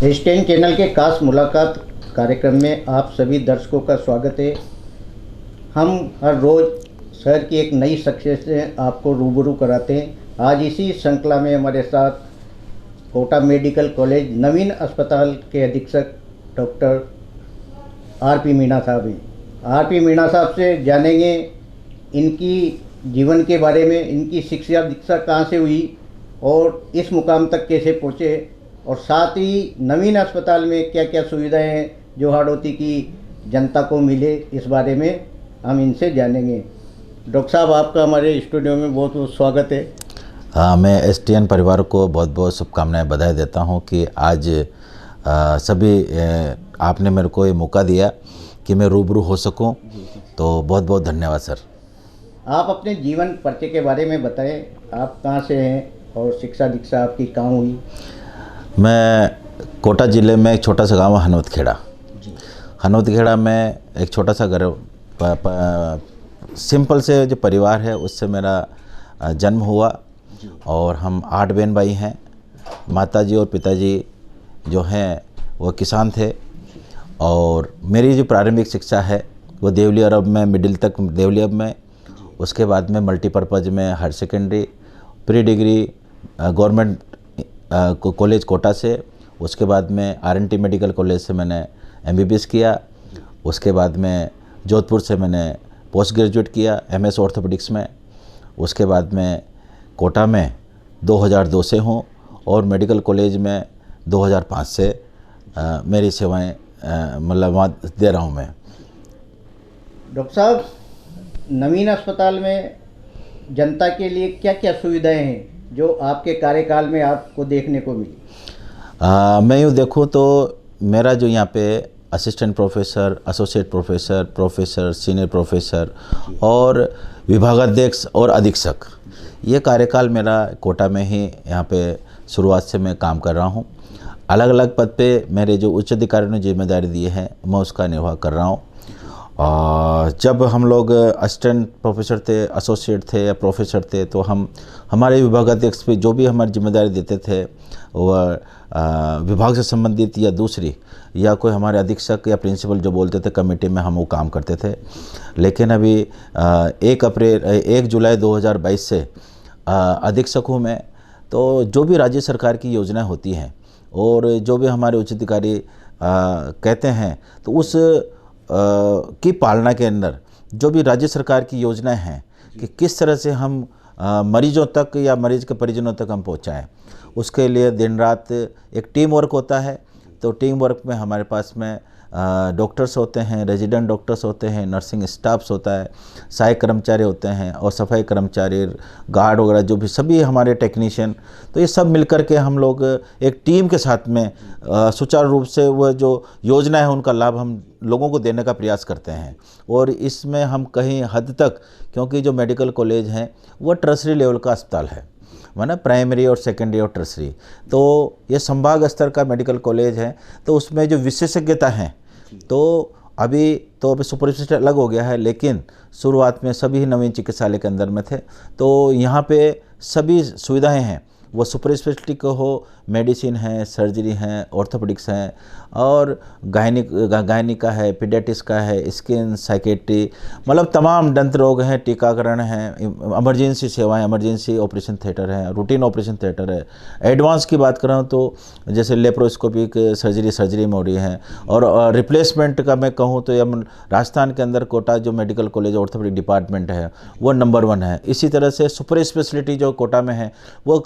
एस10 channel के खास मुलाकात कार्यक्रम में आप सभी दर्शकों का स्वागत है। हम हर रोज़ शहर की एक नई शख्सियत से आपको रूबरू कराते हैं। आज इसी श्रृंखला में हमारे साथ कोटा मेडिकल कॉलेज नवीन अस्पताल के अधीक्षक डॉक्टर आर.पी. मीणा साहब हैं। आर.पी. मीणा साहब से जानेंगे इनकी जीवन के बारे में, इनकी शिक्षा दीक्षा कहाँ से हुई और इस मुकाम तक कैसे पहुँचे, और साथ ही नवीन अस्पताल में क्या क्या सुविधाएं हैं जो हाड़ौती की जनता को मिले, इस बारे में हम इनसे जानेंगे। डॉक्टर साहब, आपका हमारे स्टूडियो में बहुत बहुत स्वागत है। हाँ, मैं एस10 परिवार को बहुत बहुत शुभकामनाएं, बधाई देता हूं कि आज सभी आपने मेरे को ये मौका दिया कि मैं रूबरू हो सकूं, तो बहुत बहुत धन्यवाद सर। आप अपने जीवन परिचय के बारे में बताएं, आप कहाँ से हैं और शिक्षा दीक्षा आपकी कहाँ हुई? मैं कोटा ज़िले में एक छोटा सा गांव हनोतखेड़ा। हनोतखेड़ा में एक छोटा सा घर, सिंपल से जो परिवार है उससे मेरा जन्म हुआ और हम 8 बहन भाई हैं। माताजी और पिताजी जो हैं वो किसान थे और मेरी जो प्रारंभिक शिक्षा है वो देवली अरब में, मिडिल तक देवली अरब में, उसके बाद में मल्टीपर्पज़ में higher secondary, pre degree government college Kota से, उसके बाद में आर.एन.टी. मेडिकल कॉलेज से मैंने एमबीबीएस किया। उसके बाद में जोधपुर से मैंने पोस्ट ग्रेजुएट किया एमएस ऑर्थोपेडिक्स में। उसके बाद में कोटा में 2002 से हूँ और मेडिकल कॉलेज में 2005 से मेरी सेवाएं मतलब वहाँ दे रहा हूँ मैं। डॉक्टर साहब, नवीन अस्पताल में जनता के लिए क्या क्या सुविधाएं हैं जो आपके कार्यकाल में आपको देखने को मिली? मैं यूँ देखूँ तो मेरा जो यहाँ पे assistant professor, associate professor, professor, senior professor और विभागाध्यक्ष और अधीक्षक, ये कार्यकाल मेरा कोटा में ही यहाँ पे शुरुआत से मैं काम कर रहा हूँ। अलग अलग पद पे मेरे जो उच्च अधिकारियों ने जिम्मेदारी दी है मैं उसका निर्वाह कर रहा हूँ। और जब हम लोग असिस्टेंट प्रोफेसर थे, एसोसिएट थे या प्रोफेसर थे, तो हम हमारे विभागाध्यक्ष पे जो भी हमारी जिम्मेदारी देते थे वह विभाग से संबंधित या दूसरी या कोई हमारे अधीक्षक या प्रिंसिपल जो बोलते थे कमेटी में, हम वो काम करते थे। लेकिन अभी 1 जुलाई 2022 से अधीक्षक हूँ मैं। तो जो भी राज्य सरकार की योजनाएं होती हैं और जो भी हमारे उच्च अधिकारी कहते हैं, तो उस की पालना के अंदर जो भी राज्य सरकार की योजनाएं हैं कि किस तरह से हम मरीजों तक या मरीज के परिजनों तक हम पहुंचाएं, उसके लिए दिन रात एक टीम वर्क होता है। तो टीम वर्क में हमारे पास में डॉक्टर्स होते हैं, रेजिडेंट डॉक्टर्स होते हैं, नर्सिंग स्टाफ्स होता है, सहायक कर्मचारी होते हैं और सफाई कर्मचारी, गार्ड वगैरह जो भी सभी हमारे टेक्नीशियन, तो ये सब मिलकर के हम लोग एक टीम के साथ में सुचारू रूप से वह जो योजना है उनका लाभ हम लोगों को देने का प्रयास करते हैं। और इसमें हम कहीं हद तक, क्योंकि जो मेडिकल कॉलेज हैं वह टर्सरी लेवल का अस्पताल है, माना प्राइमरी और सेकेंडरी और टर्सरी, तो ये संभाग स्तर का मेडिकल कॉलेज है। तो उसमें जो विशेषज्ञता हैं, तो अभी सुपर स्पेशलिटी अलग हो गया है, लेकिन शुरुआत में सभी नवीन चिकित्सालय के अंदर में थे। तो यहाँ पे सभी सुविधाएं हैं, वो सुपर स्पेशलिटी को हो, मेडिसिन है, सर्जरी है, ऑर्थोपेडिक्स हैं और गायनिक का है, पीडियाट्रिक्स का है, स्किन, साइकेट्री, मतलब तमाम दंत रोग हैं, टीकाकरण हैं, इमरजेंसी सेवाएं, इमरजेंसी ऑपरेशन थिएटर है, रूटीन ऑपरेशन थिएटर है। एडवांस की बात कर रहा हूँ तो जैसे लेप्रोस्कोपिक सर्जरी में हो रही है। और रिप्लेसमेंट का मैं कहूँ तो राजस्थान के अंदर कोटा जो मेडिकल कॉलेज ऑर्थोपेडिक डिपार्टमेंट है वो नंबर 1 है। इसी तरह से सुपर स्पेशलिटी जो कोटा में है वो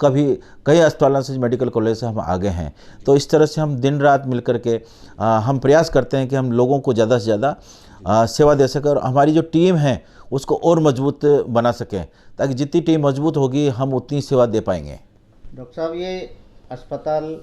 कई अस्पतालों से, मेडिकल कॉलेज से हम आगे हैं। तो इस तरह से हम दिन रात मिल कर के हम प्रयास करते हैं कि हम लोगों को ज़्यादा से ज़्यादा सेवा दे सकें और हमारी जो टीम है उसको और मजबूत बना सकें, ताकि जितनी टीम मजबूत होगी हम उतनी सेवा दे पाएंगे। डॉक्टर साहब, ये अस्पताल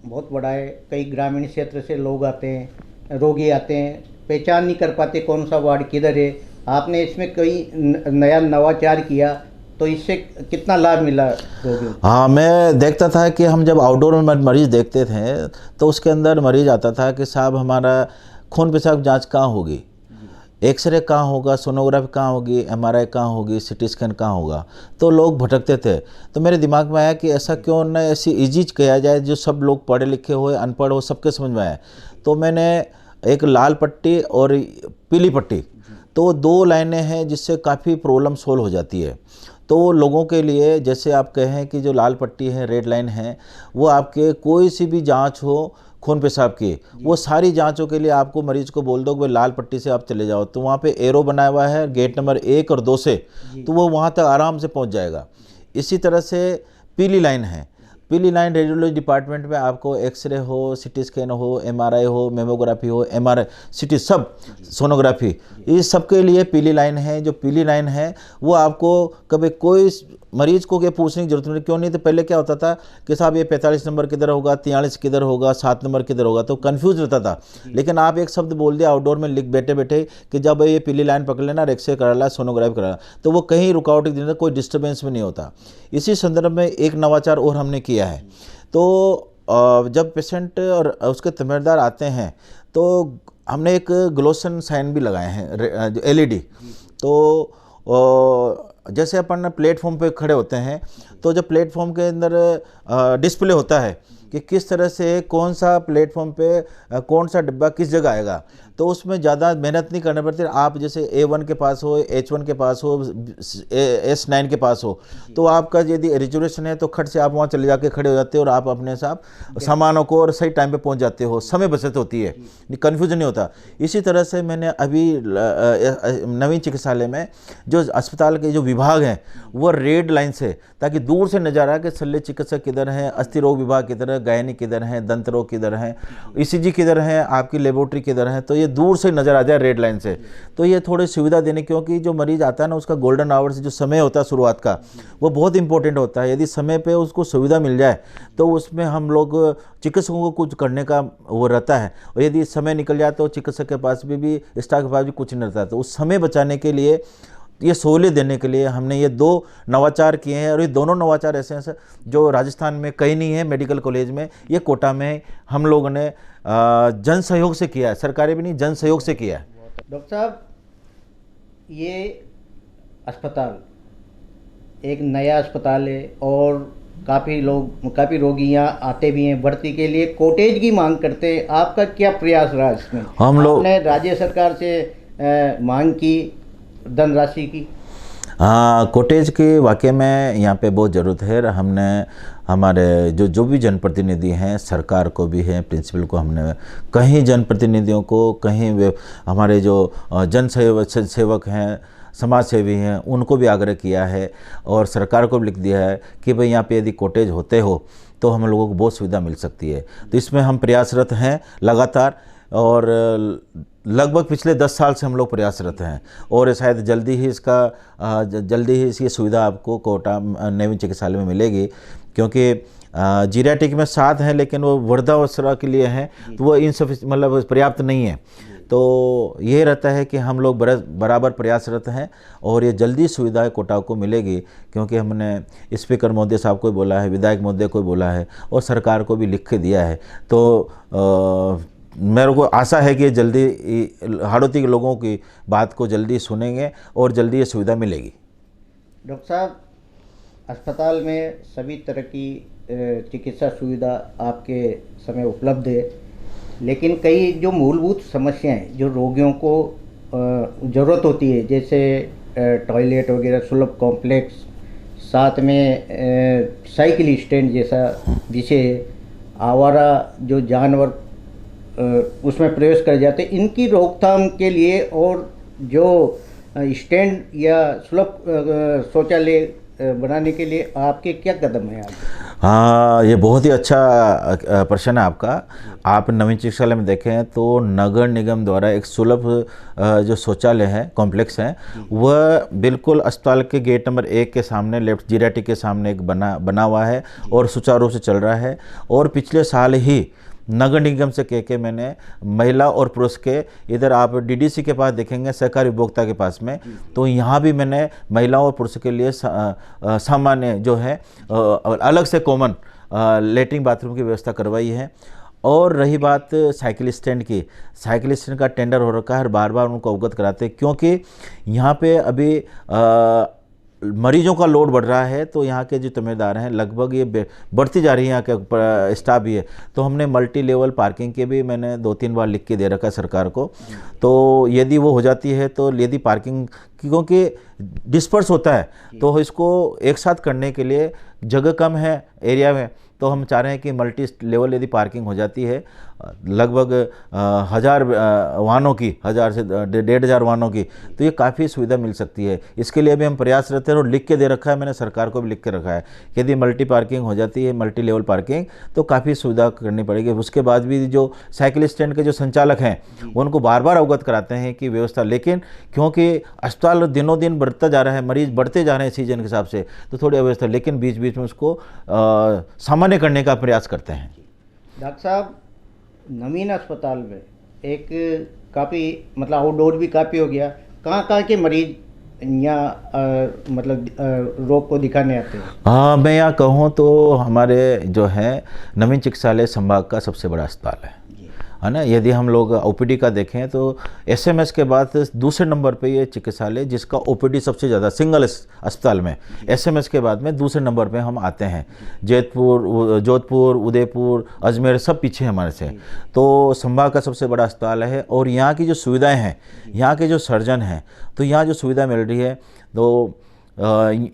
बहुत बड़ा है, कई ग्रामीण क्षेत्र से लोग आते हैं, रोगी आते हैं, पहचान नहीं कर पाते कौन सा वार्ड किधर है। आपने इसमें कोई नया नवाचार किया, तो इससे कितना लाभ मिला रोगियों? हाँ, मैं देखता था कि हम जब आउटडोर में मरीज़ देखते थे तो उसके अंदर मरीज़ आता था कि साहब हमारा खून पेशाब जांच कहाँ होगी, एक्सरे कहाँ होगा, सोनोग्राफी कहाँ होगी, एमआरआई कहाँ होगी, सीटी स्कैन कहाँ होगा, तो लोग भटकते थे। तो मेरे दिमाग में आया कि ऐसा क्यों न ऐसी इजी किया जाए जो सब लोग पढ़े लिखे हो अनपढ़ हो सबके समझ में आए। तो मैंने एक लाल पट्टी और पीली पट्टी, तो 2 लाइनें हैं जिससे काफ़ी प्रॉब्लम सोल्व हो जाती है। तो लोगों के लिए जैसे आप कहें कि जो लाल पट्टी है, रेड लाइन है, वो आपके कोई सी भी जांच हो खून पेशाब की, वो सारी जांचों के लिए आपको मरीज को बोल दो कि भाई लाल पट्टी से आप चले जाओ, तो वहाँ पे एरो बनाया हुआ है गेट नंबर 1 और 2 से, तो वो वहाँ तक आराम से पहुँच जाएगा। इसी तरह से पीली लाइन है, पीली लाइन रेडियोलॉजी डिपार्टमेंट में आपको एक्सरे हो, सीटी स्कैन हो, एमआरआई हो, मेमोग्राफी हो, एमआरआई सीटी सब, सोनोग्राफी, इस सब के लिए पीली लाइन है। जो पीली लाइन है वो आपको कभी कोई मरीज को ये पूछने की जरूरत नहीं, क्यों नहीं, तो पहले क्या होता था कि साहब ये 45 नंबर किधर होगा, 43 किधर होगा, 7 नंबर किधर होगा, तो कंफ्यूज रहता था। लेकिन आप एक शब्द बोल दिया आउटडोर में लिख बैठे बैठे कि जब ये पीली लाइन पकड़ लेना, एक्सरे करा ला, सोनोग्राफी करा ला, तो वो कहीं रुकावट की कोई डिस्टर्बेंस में नहीं होता। इसी संदर्भ में एक नवाचार और हमने किया है। तो जब पेशेंट और उसके तमीरदार आते हैं तो हमने एक ग्लोसन साइन भी लगाए हैं, जो एलईडी। तो जैसे अपन प्लेटफॉर्म पे खड़े होते हैं तो जब प्लेटफॉर्म के अंदर डिस्प्ले होता है कि किस तरह से कौन सा प्लेटफॉर्म पे कौन सा डिब्बा किस जगह आएगा, तो उसमें ज़्यादा मेहनत नहीं करनी पड़ती। आप जैसे A1 के पास हो, H1 के पास हो, S9 के पास हो, तो आपका यदि रिजर्वेशन है तो खट से आप वहाँ चले जाके खड़े हो जाते हो और आप अपने साथ सामानों को और सही टाइम पे पहुँच जाते हो, समय बचत होती है, कन्फ्यूजन नहीं होता। इसी तरह से मैंने अभी नवीन चिकित्सालय में जो अस्पताल के जो विभाग हैं वो रेड लाइन से, ताकि दूर से नज़र आए कि शल्य चिकित्सक किधर हैं, अस्थि रोग विभाग किधर है, गायनी किधर है, दंत रोग किधर है, ECG किधर है, आपकी लेबोरेटरी किधर है, तो ये दूर से नज़र आ जाए रेड लाइन से। तो ये थोड़ी सुविधा देने, क्योंकि जो मरीज आता है ना उसका गोल्डन आवर्स जो समय होता है शुरुआत का, वो बहुत इंपॉर्टेंट होता है। यदि समय पे उसको सुविधा मिल जाए तो उसमें हम लोग चिकित्सकों को कुछ करने का वो रहता है, और यदि समय निकल जाए तो चिकित्सक के पास भी स्टाफ के पास भी कुछ नहीं रहता। तो उस समय बचाने के लिए, ये सहूलियत देने के लिए हमने ये 2 नवाचार किए हैं। और ये दोनों नवाचार ऐसे हैं जो राजस्थान में कहीं नहीं है मेडिकल कॉलेज में, ये कोटा में हम लोगों ने जन सहयोग से किया है, सरकारी भी नहीं, जन सहयोग से किया है। डॉक्टर साहब, ये अस्पताल एक नया अस्पताल है और काफ़ी रोगी यहाँ आते भी हैं भर्ती के लिए, कॉटेज की मांग करते हैं। आपका क्या प्रयास रहा इसमें? हम लोग आपने राज्य सरकार से मांग की धनराशि की? कॉटेज की वाकई में यहाँ पे बहुत ज़रूरत है। हमने हमारे जो भी जनप्रतिनिधि हैं, सरकार को भी है, प्रिंसिपल को, हमने कहीं जनप्रतिनिधियों को, कहीं हमारे जो जन सेवक हैं, समाज सेवी हैं, उनको भी आग्रह किया है और सरकार को भी लिख दिया है कि भाई यहाँ पे यदि कॉटेज होते हो तो हम लोगों को बहुत सुविधा मिल सकती है। तो इसमें हम प्रयासरत हैं लगातार, और लगभग पिछले 10 साल से हम लोग प्रयासरत हैं, और शायद जल्दी ही इसकी सुविधा आपको कोटा नवीन चिकित्सालय में मिलेगी। क्योंकि जीरियाट्रिक में 7 हैं लेकिन वो वृद्धावस्था के लिए हैं, तो वो मतलब पर्याप्त नहीं है। तो ये रहता है कि हम लोग बराबर प्रयासरत हैं और ये जल्दी सुविधाएं कोटा को मिलेगी, क्योंकि हमने स्पीकर महोदय साहब को बोला है, विधायक महोदय को बोला है और सरकार को भी लिख के दिया है। तो मेरे को आशा है कि जल्दी हाड़ौती के लोगों की बात को जल्दी सुनेंगे और जल्दी ये सुविधा मिलेगी। डॉक्टर साहब, अस्पताल में सभी तरह की चिकित्सा सुविधा आपके समय उपलब्ध है, लेकिन कई जो मूलभूत समस्याएं जो रोगियों को ज़रूरत होती है, जैसे टॉयलेट वगैरह सुलभ कॉम्प्लेक्स, साथ में साइकिल स्टैंड जैसा विषय, आवारा जो जानवर उसमें प्रवेश कर जाते, इनकी रोकथाम के लिए और जो स्टैंड या सुलभ शौचालय बनाने के लिए आपके क्या कदम हैं? हाँ, ये बहुत ही अच्छा प्रश्न है आपका। आप नवीन चिकित्सालय में देखें तो नगर निगम द्वारा एक सुलभ जो शौचालय है, कॉम्प्लेक्स है, वह बिल्कुल अस्पताल के गेट नंबर 1 के सामने, लेफ्ट जीरियाट्रिक के सामने एक बना हुआ है और सुचारू रूप से चल रहा है। और पिछले साल ही नगर निगम से कह के मैंने महिला और पुरुष के, इधर आप DDC के पास देखेंगे, सहकारी उपभोक्ता के पास में, तो यहाँ भी मैंने महिलाओं और पुरुषों के लिए सामान्य जो है अलग से कॉमन लेटरिन बाथरूम की व्यवस्था करवाई है। और रही बात साइकिल स्टैंड की, साइकिल स्टैंड का टेंडर हो रखा है और बार बार उनको अवगत कराते हैं, क्योंकि यहाँ पे अभी मरीजों का लोड बढ़ रहा है। तो यहाँ के जो जिम्मेदार हैं लगभग ये बढ़ती जा रही है, यहाँ के स्टाफ भी है। तो हमने मल्टी लेवल पार्किंग के भी मैंने 2-3 बार लिख के दे रखा है सरकार को। तो यदि वो हो जाती है तो यदि पार्किंग, क्योंकि डिस्पर्स होता है तो इसको एक साथ करने के लिए जगह कम है एरिया में, तो हम चाह रहे हैं कि मल्टी लेवल यदि पार्किंग हो जाती है लगभग 1000 वाहनों की, 1000 से 1500 वाहनों की, तो ये काफ़ी सुविधा मिल सकती है। इसके लिए भी हम प्रयासरत हैं और लिख के दे रखा है, मैंने सरकार को भी लिख के रखा है कि यदि मल्टी पार्किंग हो जाती है, मल्टी लेवल पार्किंग, तो काफ़ी सुविधा करनी पड़ेगी। उसके बाद भी जो साइकिल स्टैंड के जो संचालक हैं उनको बार बार अवगत कराते हैं कि व्यवस्था, लेकिन क्योंकि अस्पताल दिनों दिन बढ़ता जा रहा है, मरीज बढ़ते जा रहे हैं सीजन के हिसाब से, तो थोड़ी अव्यवस्था, लेकिन बीच बीच में उसको सामान्य करने का प्रयास करते हैं। डॉक्टर साहब, नवीन अस्पताल में एक काफ़ी मतलब आउटडोर भी काफ़ी हो गया, कहाँ के मरीज यहाँ मतलब रोग को दिखाने आते हैं? हाँ, मैं यहाँ कहूँ तो हमारे जो है नवीन चिकित्सालय संभाग का सबसे बड़ा अस्पताल है ना। यदि हम लोग ओपीडी का देखें तो एसएमएस के बाद दूसरे नंबर पे ये चिकित्सालय जिसका ओपीडी सबसे ज़्यादा सिंगल अस्पताल में, एसएमएस के बाद में दूसरे नंबर पे हम आते हैं। जोधपुर, उदयपुर, अजमेर सब पीछे हमारे से। तो संभाग का सबसे बड़ा अस्पताल है और यहाँ की जो सुविधाएँ हैं, यहाँ के जो सर्जन हैं, तो यहाँ जो सुविधा मिल रही है, तो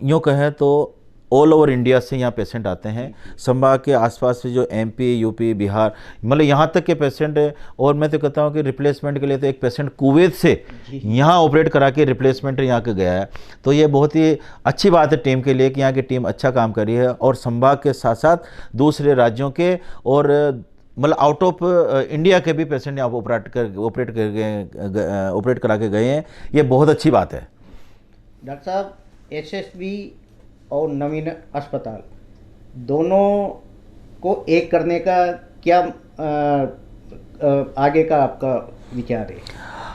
यूँ कहें तो ऑल ओवर इंडिया से यहाँ पेशेंट आते हैं। संभाग के आसपास से जो एमपी, यूपी, बिहार, मतलब यहाँ तक के पेशेंट, और मैं तो कहता हूँ कि रिप्लेसमेंट के लिए तो एक पेशेंट कुवैत से यहाँ ऑपरेट करा के रिप्लेसमेंट यहाँ के गया है। तो ये बहुत ही अच्छी बात है टीम के लिए कि यहाँ की टीम अच्छा काम कर रही है और संभाग के साथ साथ दूसरे राज्यों के और मतलब आउट ऑफ इंडिया के भी पेशेंट यहाँ ऑपरेट करा के गए हैं। ये बहुत अच्छी बात है। डॉक्टर साहब, एसएसबी और नवीन अस्पताल दोनों को एक करने का क्या आगे का आपका विचार है?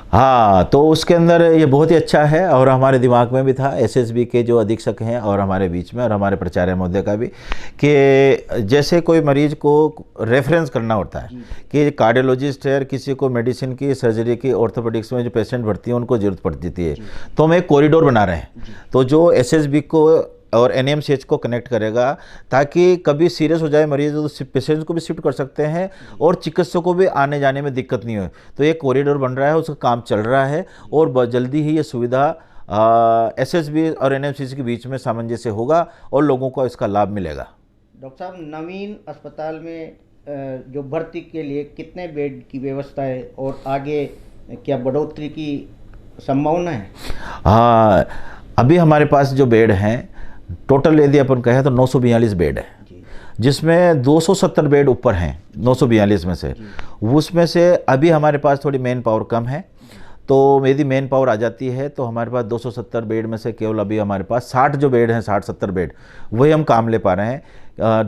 हाँ, तो उसके अंदर ये बहुत ही अच्छा है और हमारे दिमाग में भी था, एसएसबी के जो अधीक्षक हैं और हमारे बीच में और हमारे प्राचार्य महोदय का भी, कि जैसे कोई मरीज को रेफरेंस करना होता है कि कार्डियोलॉजिस्ट है, किसी को मेडिसिन की, सर्जरी की, ऑर्थोपेडिक्स में जो पेशेंट भर्ती है उनको जरूरत पड़ती है, तो हम एक कॉरिडोर बना रहे हैं, तो जो एसएसबी को और एनएमसीएच को कनेक्ट करेगा ताकि कभी सीरियस हो जाए मरीज तो पेशेंट्स को भी शिफ्ट कर सकते हैं और चिकित्सकों को भी आने जाने में दिक्कत नहीं हो। तो ये कॉरिडोर बन रहा है, उसका काम चल रहा है और बहुत जल्दी ही ये सुविधा एसएसबी और एनएमसीएच के बीच में सामंजस्य होगा और लोगों को इसका लाभ मिलेगा। डॉक्टर साहब, नवीन अस्पताल में जो भर्ती के लिए कितने बेड की व्यवस्था है और आगे क्या बढ़ोतरी की संभावना है? हाँ, अभी हमारे पास जो बेड हैं टोटल यदि अपन कहें तो 942 बेड है, जिसमें 270 बेड ऊपर हैं 942 में से। उसमें से अभी हमारे पास थोड़ी मैन पावर कम है, तो यदि मैन पावर आ जाती है तो हमारे पास 270 बेड में से केवल अभी हमारे पास 60 जो बेड हैं, 60-70 बेड, वही हम काम ले पा रहे हैं।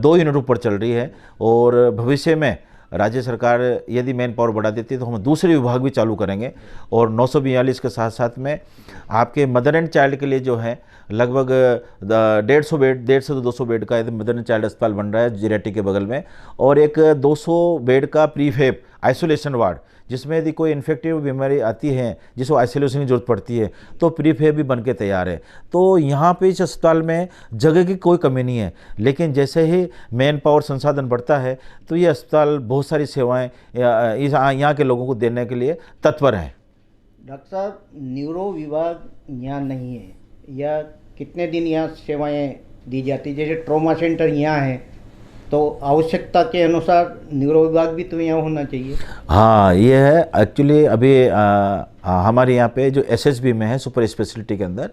2 यूनिट ऊपर चल रही है और भविष्य में राज्य सरकार यदि मैन पावर बढ़ा देती है तो हम दूसरे विभाग भी चालू करेंगे। और 942 के साथ साथ में आपके मदर एंड चाइल्ड के लिए जो है लगभग 150 बेड, 150 से 200 बेड का मदर एंड चाइल्ड अस्पताल बन रहा है जीरेटी के बगल में, और एक 200 बेड का प्रीफेब आइसोलेशन वार्ड, जिसमें यदि कोई इन्फेक्टिव बीमारी आती है जिसको आइसोलेशन की जरूरत पड़ती है तो प्रीफेब भी बन के तैयार है। तो यहाँ पे इस अस्पताल में जगह की कोई कमी नहीं है, लेकिन जैसे ही मैन पावर संसाधन बढ़ता है तो ये अस्पताल बहुत सारी सेवाएं यहाँ के लोगों को देने के लिए तत्पर है। डॉक्टर साहब, न्यूरो विभाग यहाँ नहीं है, या कितने दिन यहाँ सेवाएं दी जाती? जैसे ट्रॉमा सेंटर यहाँ है तो आवश्यकता के अनुसार न्यूरो विभाग भी तो यहाँ होना चाहिए। हाँ, ये है एक्चुअली। अभी हमारे यहाँ पे जो एसएसबी में है सुपर स्पेशलिटी के अंदर,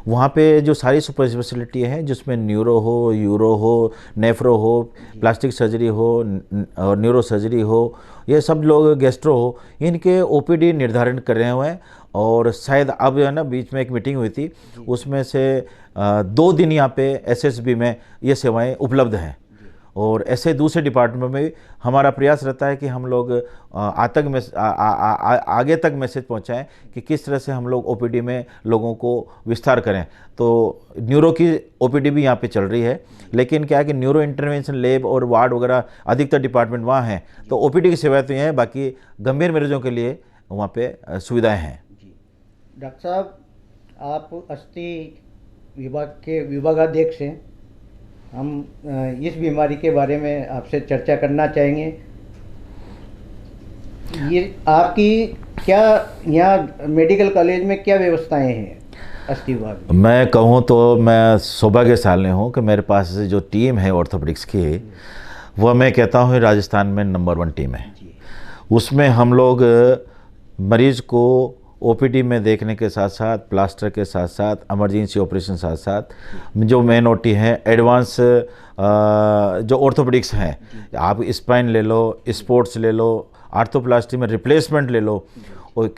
वहाँ पे जो सारी सुपर स्पेशलिटी है जिसमें न्यूरो हो, यूरो हो, नेफ्रो हो, प्लास्टिक सर्जरी हो और न्यूरो सर्जरी हो, ये सब लोग गैस्ट्रो हो, इनके ओपीडी निर्धारण कर रहे हुए हैं। और शायद अब है ना, बीच में एक मीटिंग हुई थी, उसमें से 2 दिन यहाँ पे एसएसबी में ये सेवाएं उपलब्ध हैं और ऐसे दूसरे डिपार्टमेंट में भी हमारा प्रयास रहता है कि हम लोग आगे तक मैसेज पहुंचाएं कि किस तरह से हम लोग ओपीडी में लोगों को विस्तार करें। तो न्यूरो की ओपीडी भी यहाँ पे चल रही है, लेकिन क्या है कि न्यूरो इंटरवेंशन लैब और वार्ड वगैरह अधिकतर डिपार्टमेंट वहाँ हैं, तो ओपीडी की सेवाएं तो हैं, बाकी गंभीर मरीजों के लिए वहाँ पे सुविधाएँ हैं। जी डॉक्टर साहब, आप अस्थि विभाग के विभागाध्यक्ष हैं। हम इस बीमारी के बारे में आपसे चर्चा करना चाहेंगे। ये आपकी क्या यहाँ मेडिकल कॉलेज में क्या व्यवस्थाएं हैं अस्थि विभाग में? मैं कहूँ तो मैं सौभाग्यशाली हूँ कि मेरे पास जो टीम है ऑर्थोपेडिक्स की, वह मैं कहता हूँ राजस्थान में नंबर 1 टीम है। उसमें हम लोग मरीज को ओपीडी में देखने के साथ साथ, प्लास्टर के साथ साथ, इमरजेंसी ऑपरेशन साथ साथ, जो मेन ओटी है, एडवांस जो ऑर्थोपेडिक्स हैं, आप स्पाइन ले लो, स्पोर्ट्स ले लो, आर्थोप्लास्टी में रिप्लेसमेंट ले लो, और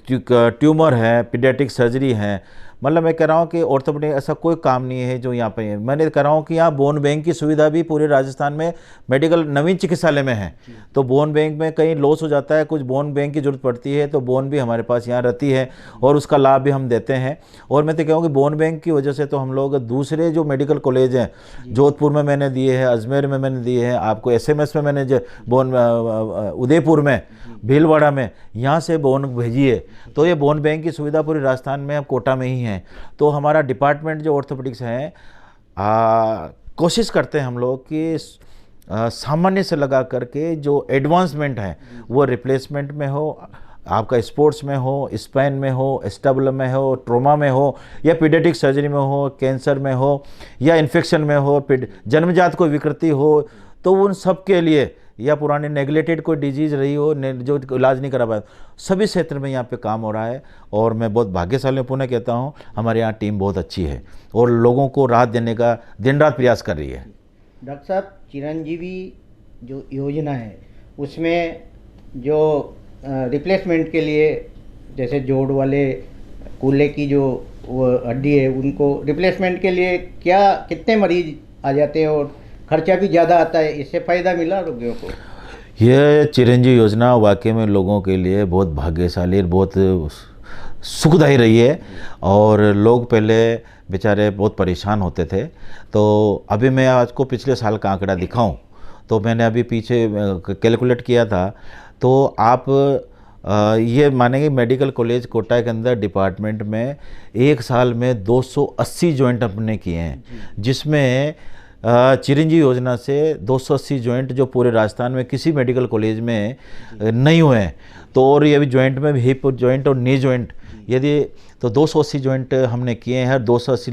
ट्यूमर है, पीडियाट्रिक सर्जरी है, मतलब मैं कह रहा हूँ कि ऑर्थोपेडिक ऐसा कोई काम नहीं है जो यहाँ पे है। मैंने कह रहा हूँ कि यहाँ बोन बैंक की सुविधा भी पूरे राजस्थान में मेडिकल नवीन चिकित्सालय में है। तो बोन बैंक में कहीं लॉस हो जाता है, कुछ बोन बैंक की जरूरत पड़ती है, तो बोन भी हमारे पास यहाँ रहती है और उसका लाभ भी हम देते हैं। और मैं तो कहूँ कि बोन बैंक की वजह से तो हम लोग दूसरे जो मेडिकल कॉलेज हैं, जोधपुर में मैंने दिए हैं, अजमेर में मैंने दिए हैं, आपको SMS में मैंने बोन, उदयपुर में, भीलवाड़ा में, यहाँ से बोन भेजी है। तो ये बोन बैंक की सुविधा पूरे राजस्थान में, अब कोटा में ही है। तो हमारा डिपार्टमेंट जो ऑर्थोपेडिक्स है, कोशिश करते हैं हम लोग कि सामान्य से लगा करके जो एडवांसमेंट है वो रिप्लेसमेंट में हो, आपका स्पोर्ट्स में हो, स्पाइन में हो, स्टबल में हो, ट्रोमा में हो, या पीडियाट्रिक सर्जरी में हो, कैंसर में हो, या इन्फेक्शन में हो, जन्मजात कोई विकृति हो, तो उन सब के लिए, या पुरानी नेग्लेक्टेड कोई डिजीज़ रही हो जो इलाज नहीं करा पाया, सभी क्षेत्र में यहाँ पे काम हो रहा है। और मैं बहुत भाग्यशाली पुनः कहता हूँ, हमारे यहाँ टीम बहुत अच्छी है और लोगों को राहत देने का दिन रात प्रयास कर रही है। डॉक्टर साहब, चिरंजीवी जो योजना है उसमें जो रिप्लेसमेंट के लिए, जैसे जोड़ वाले कूल्हे की जो वो हड्डी है, उनको रिप्लेसमेंट के लिए क्या कितने मरीज आ जाते हैं और खर्चा भी ज़्यादा आता है, इससे फ़ायदा मिला रोगियों को? यह चिरंजीवी योजना वाकई में लोगों के लिए बहुत भाग्यशाली, बहुत सुखदायी रही है। और लोग पहले बेचारे बहुत परेशान होते थे। तो अभी मैं आपको पिछले साल का आंकड़ा दिखाऊं तो मैंने अभी पीछे कैलकुलेट किया था, तो आप ये मानेंगे मेडिकल कॉलेज कोटा के अंदर डिपार्टमेंट में एक साल में 280 जॉइंट अपने किए हैं, जिसमें चिरंजीवी योजना से 280 जॉइंट जो पूरे राजस्थान में किसी मेडिकल कॉलेज में नहीं हुए हैं। तो और ये भी जॉइंट में भी हिप जॉइंट और नी जॉइंट, यदि तो 280 जॉइंट हमने किए हैं। 280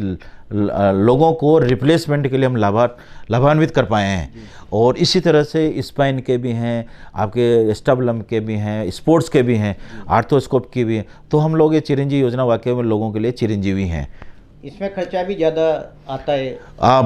लोगों को रिप्लेसमेंट के लिए हम लाभान्वित कर पाए हैं। और इसी तरह से स्पाइन के भी हैं, आपके स्टबलम के भी हैं, स्पोर्ट्स के भी हैं, आर्थोस्कोप की भी हैं। तो हम लोग ये चिरंजीवी योजना वाकई में लोगों के लिए चिरंजीवी हैं। इसमें खर्चा भी ज़्यादा आता है।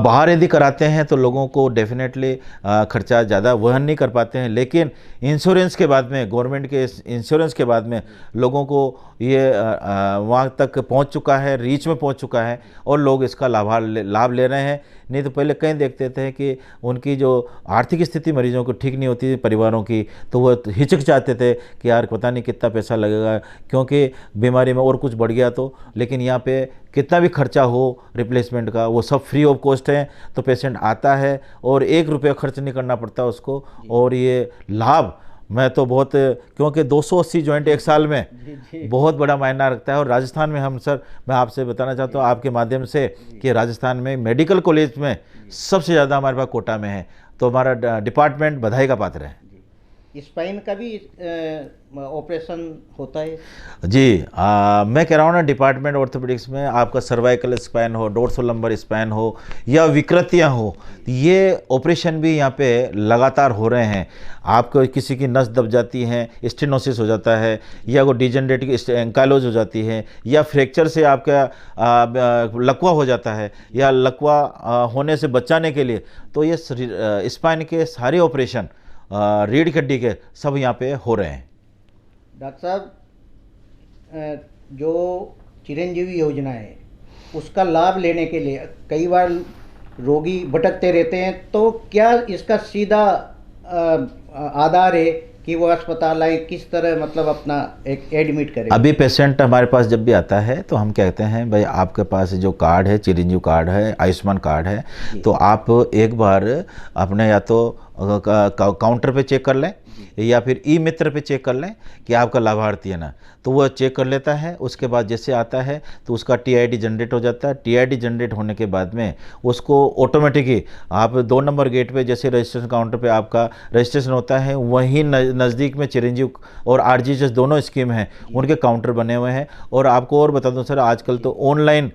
बाहर यदि कराते हैं तो लोगों को डेफिनेटली खर्चा ज़्यादा वहन नहीं कर पाते हैं, लेकिन इंश्योरेंस के बाद में, गवर्नमेंट के इंश्योरेंस के बाद में लोगों को ये वहाँ तक पहुँच चुका है, रीच में पहुँच चुका है और लोग इसका लाभ ले रहे हैं। नहीं तो पहले कहीं देखते थे कि उनकी जो आर्थिक स्थिति मरीजों को ठीक नहीं होती परिवारों की, तो वो हिचकिचाते थे कि यार पता नहीं कितना पैसा लगेगा, क्योंकि बीमारी में और कुछ बढ़ गया तो। लेकिन यहाँ पे कितना भी खर्चा हो रिप्लेसमेंट का, वो सब फ्री ऑफ कॉस्ट है। तो पेशेंट आता है और 1 रुपया खर्च नहीं करना पड़ता उसको। और ये लाभ मैं तो बहुत, क्योंकि 280 जॉइंट एक साल में बहुत बड़ा मायना रखता है। और राजस्थान में हम सर, मैं आपसे बताना चाहता हूँ आपके माध्यम से कि राजस्थान में मेडिकल कॉलेज में सबसे ज़्यादा हमारे पास कोटा में है। तो हमारा डिपार्टमेंट बधाई का पात्र है। स्पाइन का भी ऑपरेशन होता है जी। मैं कह रहा हूँ ना, डिपार्टमेंट ऑर्थोपेडिक्स में आपका सर्वाइकल स्पाइन हो, डोर्सल लंबर स्पाइन हो या विकृतियाँ हो, ये ऑपरेशन भी यहाँ पे लगातार हो रहे हैं। आपको किसी की नस दब जाती है, स्टेनोसिस हो जाता है, या वो डिजेनरेटिव एंकाइलोज हो जाती है, या फ्रैक्चर से आपका लकवा हो जाता है, या लकवा होने से बचाने के लिए तो ये स्पाइन के सारे ऑपरेशन रीढ़ की हड्डी के सब यहाँ पे हो रहे हैं। डॉक्टर साहब, जो चिरंजीवी योजना है उसका लाभ लेने के लिए कई बार रोगी भटकते रहते हैं, तो क्या इसका सीधा आधार है कि वो अस्पताल आए, किस तरह मतलब अपना एक एडमिट करें? अभी पेशेंट हमारे पास जब भी आता है तो हम कहते हैं भाई आपके पास जो कार्ड है, चिरंजीव कार्ड है, आयुष्मान कार्ड है, तो आप एक बार अपने या तो काउंटर पे चेक कर लें या फिर ई मित्र पे चेक कर लें कि आपका लाभार्थी है ना, तो वो चेक कर लेता है। उसके बाद जैसे आता है तो उसका टीआईडी जनरेट हो जाता है। टीआईडी जनरेट होने के बाद में उसको ऑटोमेटिकली आप 2 नंबर गेट पे जैसे रजिस्ट्रेशन काउंटर पे आपका रजिस्ट्रेशन होता है, वहीं नज़दीक में चिरंजीव और आरजीएस दोनों स्कीम हैं, उनके काउंटर बने हुए हैं। और आपको और बता दूं सर, आजकल तो ऑनलाइन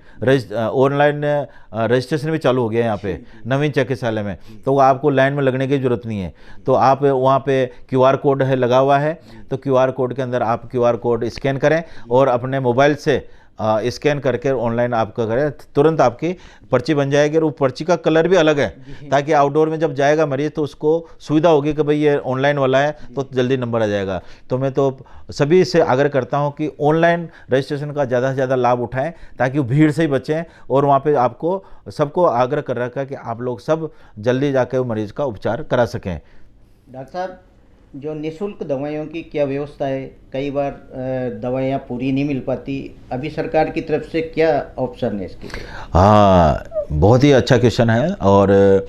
रजिस्ट्रेशन भी चालू हो गया है यहाँ पे नवीन चिकित्सालय में, तो आपको लाइन में लगने की जरूरत नहीं है। तो आप वहाँ पे क्यूआर कोड है लगा हुआ है, तो क्यूआर कोड के अंदर आप क्यूआर कोड स्कैन करें और अपने मोबाइल से स्कैन करके ऑनलाइन आपका करें, तुरंत आपकी पर्ची बन जाएगी। और वो पर्ची का कलर भी अलग है, ताकि आउटडोर में जब जाएगा मरीज तो उसको सुविधा होगी कि भाई ये ऑनलाइन वाला है तो जल्दी नंबर आ जाएगा। तो मैं तो सभी से आग्रह करता हूं कि ऑनलाइन रजिस्ट्रेशन का ज़्यादा से ज़्यादा लाभ उठाएं, ताकि वो भीड़ से ही बचें। और वहाँ पे आपको सबको आग्रह कर रखा है कि आप लोग सब जल्दी जाकर वो मरीज़ का उपचार करा सकें। डॉक्टर साहब, जो निःशुल्क दवाइयों की क्या व्यवस्था है? कई बार दवाइयाँ पूरी नहीं मिल पाती, अभी सरकार की तरफ से क्या ऑप्शन है इसके? हाँ, बहुत ही अच्छा क्वेश्चन है। और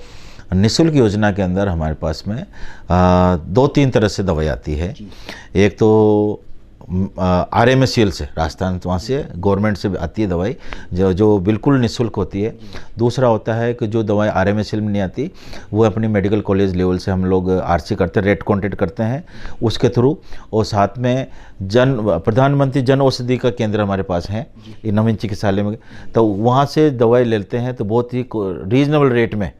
निःशुल्क योजना के अंदर हमारे पास में 2-3 तरह से दवाई आती है। एक तो RMSCL से, राजस्थान वहाँ से गवर्नमेंट से आती है दवाई जो बिल्कुल निःशुल्क होती है। दूसरा होता है कि जो दवाई RMSCL में नहीं आती, वो अपनी मेडिकल कॉलेज लेवल से हम लोग RC करते हैं, रेट कॉन्ट्रैक्ट करते हैं उसके थ्रू। और साथ में प्रधानमंत्री जन औषधि का केंद्र हमारे पास है ये नवीन चिकित्सालय में, तो वहाँ से दवाई लेते हैं तो बहुत ही रीजनेबल रेट में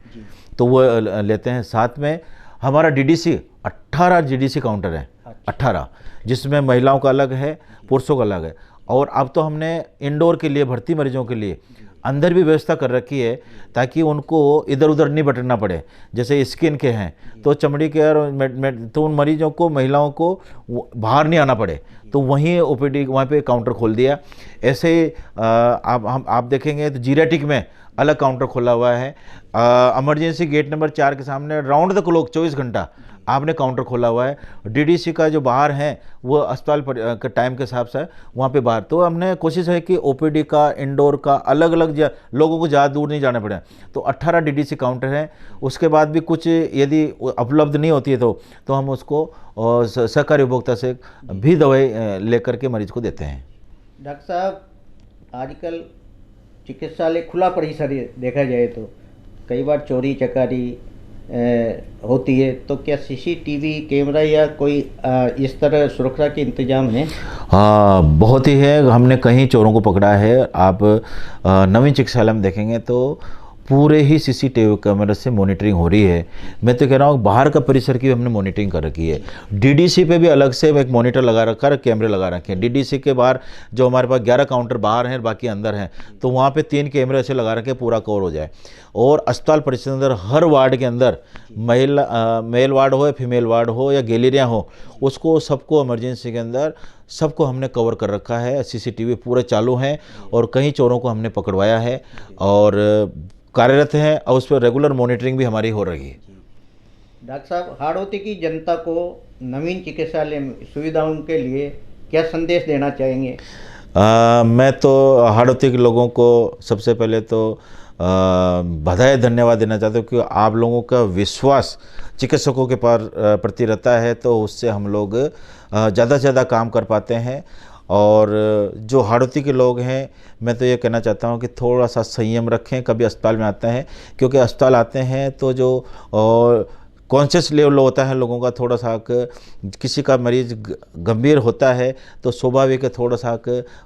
तो वो लेते हैं। साथ में हमारा DDC 18 GDC काउंटर है, 18, जिसमें महिलाओं का अलग है, पुरुषों का अलग है। और अब तो हमने इंडोर के लिए भर्ती मरीजों के लिए अंदर भी व्यवस्था कर रखी है, ताकि उनको इधर उधर नहीं भटकना पड़े। जैसे स्किन के हैं तो चमड़ी के तो उन मरीजों को, महिलाओं को बाहर नहीं आना पड़े, तो वहीं OPD वहाँ पे काउंटर खोल दिया। ऐसे आप देखेंगे तो जीरेटिक में अलग काउंटर खोला हुआ है। इमरजेंसी गेट नंबर 4 के सामने राउंड द क्लॉक 24 घंटा आपने काउंटर खोला हुआ है। DDC का जो बाहर है वो अस्पताल के टाइम के हिसाब से वहाँ पे बाहर, तो हमने कोशिश है कि OPD का, इंडोर का अलग अलग लोगों को ज़्यादा दूर नहीं जाना पड़े। तो 18 DDC काउंटर हैं। उसके बाद भी कुछ यदि उपलब्ध नहीं होती है तो हम उसको सरकारी उपभोक्ता से भी दवाई लेकर के मरीज को देते हैं। डॉक्टर साहब, आजकल चिकित्सालय खुला परिसर देखा जाए तो कई बार चोरी चकारी होती है, तो क्या CCTV कैमरा या कोई इस तरह सुरक्षा के इंतजाम हैं? हाँ, बहुत ही है। हमने कहीं चोरों को पकड़ा है। आप नवीन चिकित्सालय में देखेंगे तो पूरे ही CCTV कैमरे से मॉनिटरिंग हो रही है। मैं तो कह रहा हूँ बाहर का परिसर की हमने मॉनिटरिंग कर रखी है। DDC पे भी अलग से एक मॉनिटर लगा रखा है, कैमरे लगा रखे हैं। DDC के बाहर जो हमारे पास 11 काउंटर बाहर हैं, बाकी अंदर हैं, तो वहाँ पे 3 कैमरे ऐसे लगा रखे पूरा कवर हो जाए। और अस्पताल परिसर के अंदर हर वार्ड के अंदर मेल वार्ड हो या फीमेल वार्ड हो या गैलेरिया हो, उसको सबको इमरजेंसी के अंदर सबको हमने कवर कर रखा है। CCTV पूरे चालू हैं और कई चोरों को हमने पकड़वाया है और कार्यरत हैं, और उस पर रेगुलर मॉनिटरिंग भी हमारी हो रही है। डॉक्टर साहब, हाड़ौती की जनता को नवीन चिकित्सालय में सुविधाओं के लिए क्या संदेश देना चाहेंगे? मैं तो हाड़ौती के लोगों को सबसे पहले तो बधाई धन्यवाद देना चाहता हूँ कि आप लोगों का विश्वास चिकित्सकों के प्रति रहता है, तो उससे हम लोग ज़्यादा से ज़्यादा काम कर पाते हैं। और जो हाड़ौती के लोग हैं, मैं तो ये कहना चाहता हूँ कि थोड़ा सा संयम रखें कभी अस्पताल में आते हैं, क्योंकि अस्पताल आते हैं तो जो कॉन्शियस लेवल होता है लोगों का, थोड़ा सा किसी का मरीज गंभीर होता है तो स्वाभाविक है थोड़ा सा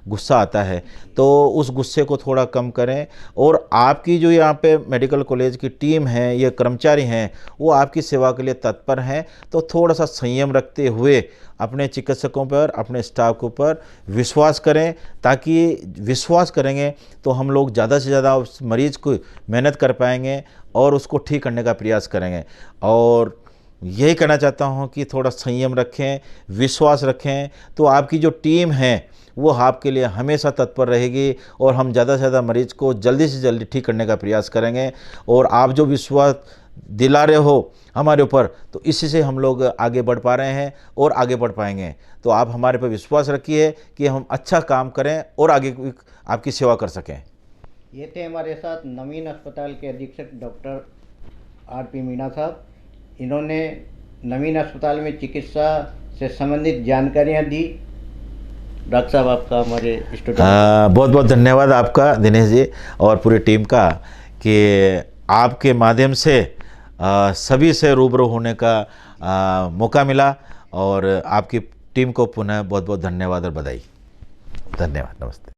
गुस्सा आता है, तो उस गुस्से को थोड़ा कम करें। और आपकी जो यहाँ पे मेडिकल कॉलेज की टीम है, ये कर्मचारी हैं, वो आपकी सेवा के लिए तत्पर हैं, तो थोड़ा सा संयम रखते हुए अपने चिकित्सकों पर, अपने स्टाफ के ऊपर विश्वास करें, ताकि विश्वास करेंगे तो हम लोग ज़्यादा से ज़्यादा उस मरीज़ को मेहनत कर पाएंगे और उसको ठीक करने का प्रयास करेंगे। और यही कहना चाहता हूँ कि थोड़ा संयम रखें, विश्वास रखें, तो आपकी जो टीम है वो आपके लिए हमेशा तत्पर रहेगी और हम ज़्यादा से ज़्यादा मरीज को जल्दी से जल्दी ठीक करने का प्रयास करेंगे। और आप जो विश्वास दिला रहे हो हमारे ऊपर, तो इसी से हम लोग आगे बढ़ पा रहे हैं और आगे बढ़ पाएंगे। तो आप हमारे पर विश्वास रखिए कि हम अच्छा काम करें और आगे आपकी सेवा कर सकें। ये थे हमारे साथ नवीन अस्पताल के अधीक्षक डॉक्टर आर.पी. मीणा साहब। इन्होंने नवीन अस्पताल में चिकित्सा से संबंधित जानकारियाँ दी। डॉक्टर साहब, आपका हमारे स्टूडियो बहुत बहुत धन्यवाद आपका दिनेश जी और पूरी टीम का, कि आपके माध्यम से सभी से रूबरू होने का मौका मिला। और आपकी टीम को पुनः बहुत बहुत धन्यवाद और बधाई। धन्यवाद, नमस्ते।